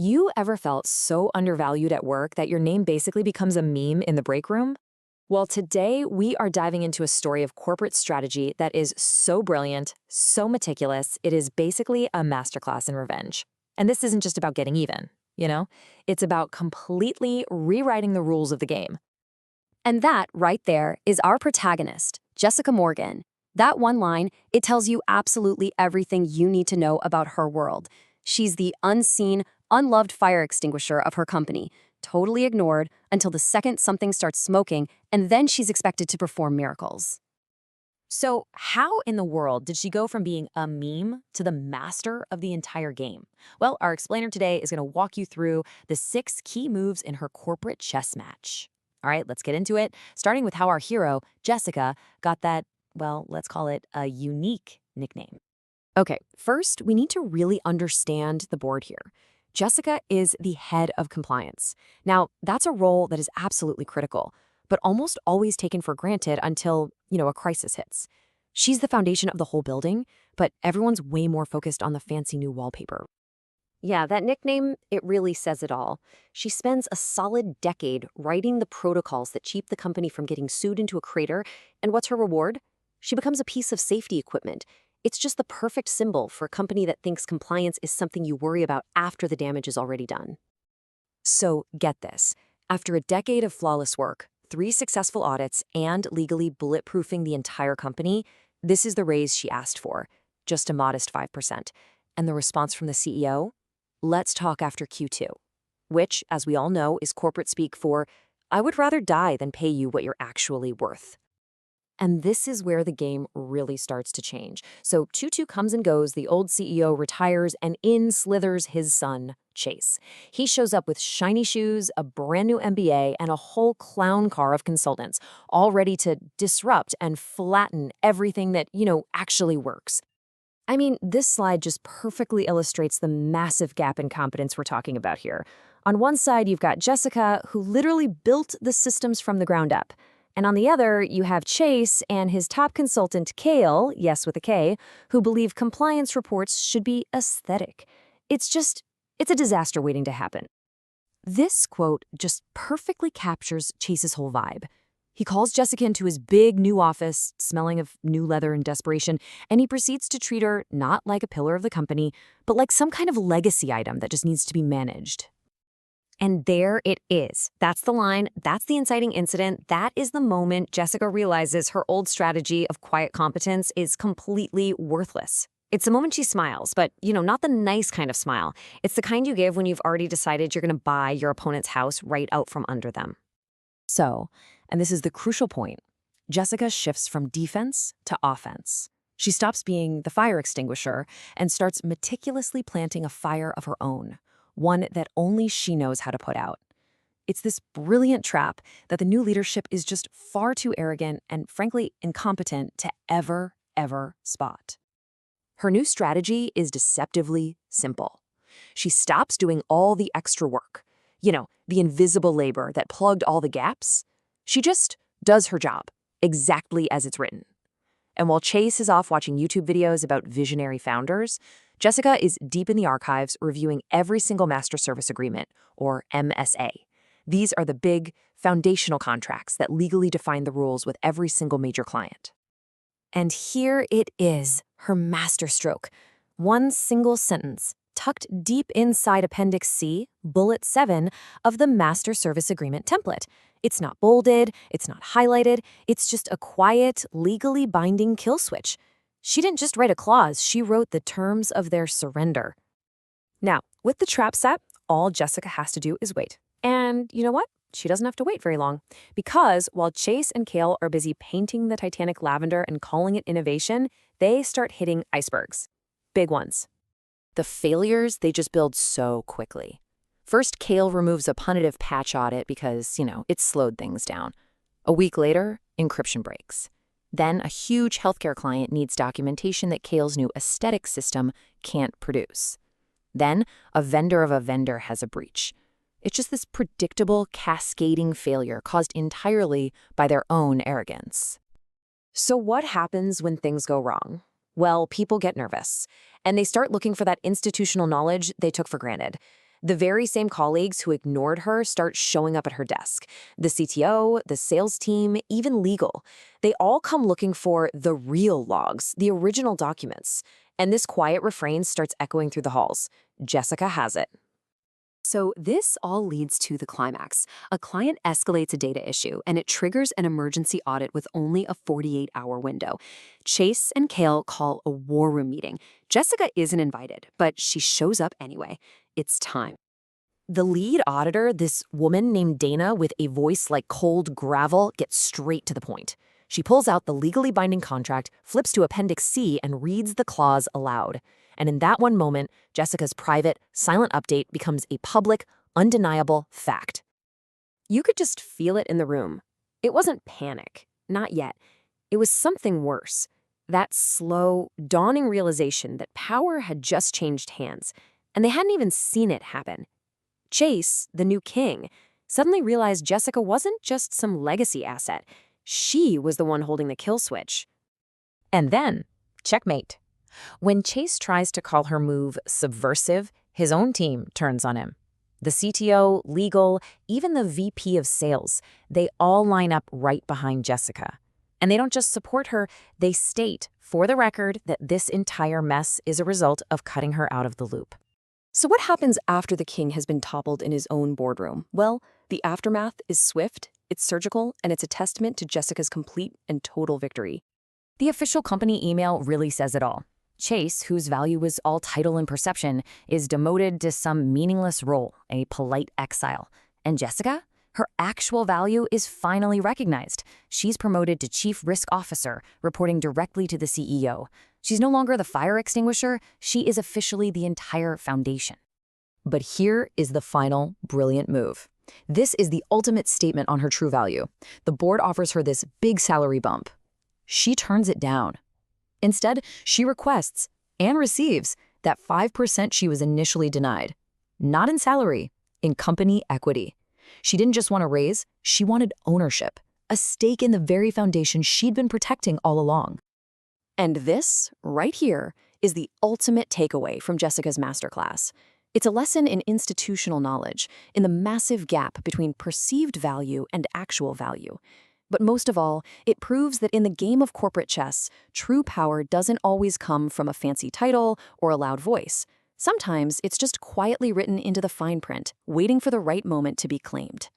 You ever felt so undervalued at work that your name basically becomes a meme in the break room? Well, today we are diving into a story of corporate strategy that is so brilliant, so meticulous, it is basically a masterclass in revenge. And this isn't just about getting even, you know? It's about completely rewriting the rules of the game. And that, right there, is our protagonist, Jessica Morgan. That one line, it tells you absolutely everything you need to know about her world. She's the unseen, unloved fire extinguisher of her company, totally ignored until the second something starts smoking, and then she's expected to perform miracles. So, how in the world did she go from being a meme to the master of the entire game? Well, our explainer today is going to walk you through the 6 key moves in her corporate chess match. All right, let's get into it, starting with how our hero, Jessica, got that, well, let's call it a unique nickname. Okay, first, we need to really understand the board here. Jessica is the head of compliance. Now, that's a role that is absolutely critical, but almost always taken for granted until, a crisis hits. She's the foundation of the whole building, but everyone's way more focused on the fancy new wallpaper. Yeah, that nickname, it really says it all. She spends a solid decade writing the protocols that keep the company from getting sued into a crater, and what's her reward? She becomes a piece of safety equipment. It's just the perfect symbol for a company that thinks compliance is something you worry about after the damage is already done. So, get this. After a decade of flawless work, 3 successful audits, and legally bulletproofing the entire company, this is the raise she asked for, just a modest 5%. And the response from the CEO? Let's talk after Q2, which, as we all know, is corporate speak for, I would rather die than pay you what you're actually worth. And this is where the game really starts to change. So Q2 comes and goes, the old CEO retires, and in slithers his son, Chase. He shows up with shiny shoes, a brand new MBA, and a whole clown car of consultants, all ready to disrupt and flatten everything that, actually works. I mean, this slide just perfectly illustrates the massive gap in competence we're talking about here. On one side, you've got Jessica, who literally built the systems from the ground up. And on the other, you have Chase and his top consultant, Kale, yes with a K, who believe compliance reports should be aesthetic. It's a disaster waiting to happen. This quote just perfectly captures Chase's whole vibe. He calls Jessica into his big new office, smelling of new leather and desperation, and he proceeds to treat her not like a pillar of the company, but like some kind of legacy item that just needs to be managed. And there it is. That's the line. That's the inciting incident. That is the moment Jessica realizes her old strategy of quiet competence is completely worthless. It's the moment she smiles, but, not the nice kind of smile. It's the kind you give when you've already decided you're going to buy your opponent's house right out from under them. So, and this is the crucial point, Jessica shifts from defense to offense. She stops being the fire extinguisher and starts meticulously planting a fire of her own, one that only she knows how to put out. It's this brilliant trap that the new leadership is just far too arrogant and, frankly, incompetent to ever spot. Her new strategy is deceptively simple. She stops doing all the extra work, the invisible labor that plugged all the gaps. She just does her job, exactly as it's written. And while Chase is off watching YouTube videos about visionary founders, Jessica is deep in the archives reviewing every single master service agreement, or MSA. These are the big, foundational contracts that legally define the rules with every single major client. And here it is, her masterstroke. One single sentence, tucked deep inside Appendix C, Bullet 7, of the Master Service Agreement template. It's not bolded, it's not highlighted, it's just a quiet, legally binding kill switch. She didn't just write a clause, she wrote the terms of their surrender. Now, with the trap set, all Jessica has to do is wait. And you know what? She doesn't have to wait very long. Because while Chase and Kale are busy painting the Titanic lavender and calling it innovation, they start hitting icebergs. Big ones. The failures they just build so quickly. First, Kale removes a punitive patch audit because, it slowed things down. A week later, encryption breaks. Then a huge healthcare client needs documentation that Kale's new aesthetic system can't produce. Then, a vendor of a vendor has a breach. It's just this predictable, cascading failure caused entirely by their own arrogance. So what happens when things go wrong? Well, people get nervous, and they start looking for that institutional knowledge they took for granted. The very same colleagues who ignored her start showing up at her desk. The CTO, the sales team, even legal. They all come looking for the real logs, the original documents. And this quiet refrain starts echoing through the halls. Jessica has it. So this all leads to the climax. A client escalates a data issue, and it triggers an emergency audit with only a 48-hour window. Chase and Kale call a war room meeting. Jessica isn't invited, but she shows up anyway. It's time. The lead auditor, this woman named Dana with a voice like cold gravel, gets straight to the point. She pulls out the legally binding contract, flips to Appendix C, and reads the clause aloud. And in that one moment, Jessica's private, silent update becomes a public, undeniable fact. You could just feel it in the room. It wasn't panic, not yet. It was something worse. That slow, dawning realization that power had just changed hands, and they hadn't even seen it happen. Chase, the new king, suddenly realized Jessica wasn't just some legacy asset. She was the one holding the kill switch. And then, checkmate. When Chase tries to call her move subversive, his own team turns on him. The CTO, legal, even the VP of sales, they all line up right behind Jessica. And they don't just support her, they state, for the record, that this entire mess is a result of cutting her out of the loop. So what happens after the king has been toppled in his own boardroom? Well, the aftermath is swift, it's surgical, and it's a testament to Jessica's complete and total victory. The official company email really says it all. Chase, whose value was all title and perception, is demoted to some meaningless role, a polite exile. And Jessica? Her actual value is finally recognized. She's promoted to Chief Risk Officer, reporting directly to the CEO. She's no longer the fire extinguisher, she is officially the entire foundation. But here is the final brilliant move. This is the ultimate statement on her true value. The board offers her this big salary bump. She turns it down. Instead, she requests and receives that 5% she was initially denied. Not in salary, in company equity. She didn't just want a raise, she wanted ownership, a stake in the very foundation she'd been protecting all along. And this, right here, is the ultimate takeaway from Jessica's masterclass. It's a lesson in institutional knowledge, in the massive gap between perceived value and actual value. But most of all, it proves that in the game of corporate chess, true power doesn't always come from a fancy title or a loud voice. Sometimes it's just quietly written into the fine print, waiting for the right moment to be claimed.